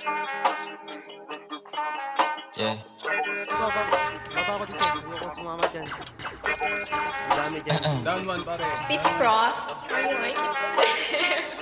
Yeah. Baba ko dito. Hindi ako sumama dyan. Ang dami dyan. Down one, pare. Steve Frost, are you like it?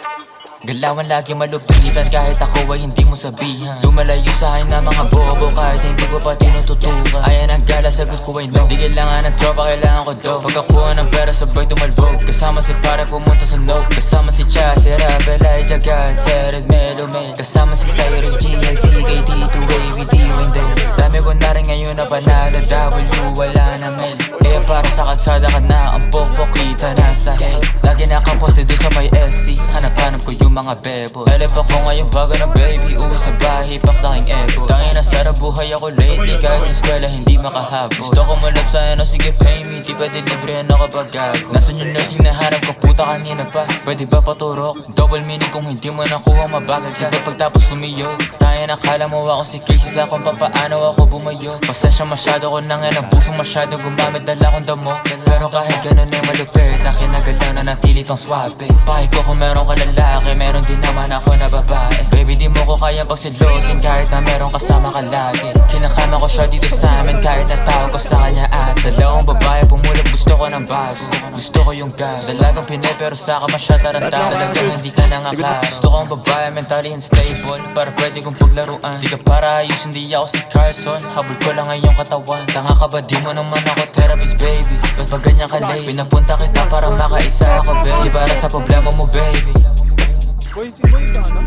Galawan lagi malupitan kahit ako ay hindi mo sabihan. Lumalayo sa akin na mga bobo kahit hindi ko pa tinututukan. Ayan ang gala, sagot ko ay no. Di kailangan ng tropa, kailangan ko do. Pagkakuha ng pera sabay tumalbog. Kasama si pare pumunta sa no. Kasama si Cha, si Rap, Elijah God, Sered, Melo, Mel. Kasama si Cyrus, GNC, KD, 2A, VD, Wendell. Dami ko na rin ngayon na panalo, W, wala na Mel. Kaya para sa kalsada ka na, ang pokpok kita na sa head. Lagi nakaposte doon sa may SC, hanap-hanap ko yung mga bebo. Elep ako ngayon bago na baby, uwi sa bahay, pak sa aking ego. Tangin na sarap buhay ako lately, kahit sa eskwela hindi makahabol. Gusto ko malap sa ano, sige pay me, di pwede libre na kapag gago. Nasaan yung nursing na hanap ko, puta kanina pa, pwede ba paturok? Double meaning kung hindi mo nakuha, mabagal ka pagtapos sumiyod. Tangin nakala mo ako si Casey sa kung papaano ako bumayo. Pasensya masyado ko nang nabusong masyado, gumamit dala kong damo. Pero kahit ganun ay malupit, akin na galaw na natili tong swabe. Pakit ko kung meron ka lalaki, meron din naman ako na babae. Baby di mo ko kaya pagsilosin kahit na meron kasama ka lagi. Kinakama ko siya dito sa amin kahit natawag ko sa kanya at dalawang babae pumulog, gusto ko ng bago. Gusto ko yung gas, dalagang pinay pero saka masya tarantado. Talagang hindi ka nangaklaro. Gusto ko ang babae mentally unstable para pwede kong paglaruan. Di ka para ayos, hindi ako si Carson, habol ko lang ang iyong katawan. Tanga ka ba, di mo naman ako therapist baby. Ba't ba ganyan ka late? Pinapunta kita para makaisa ako baby, para sa problema mo baby. Boy, si Boy ka, ano?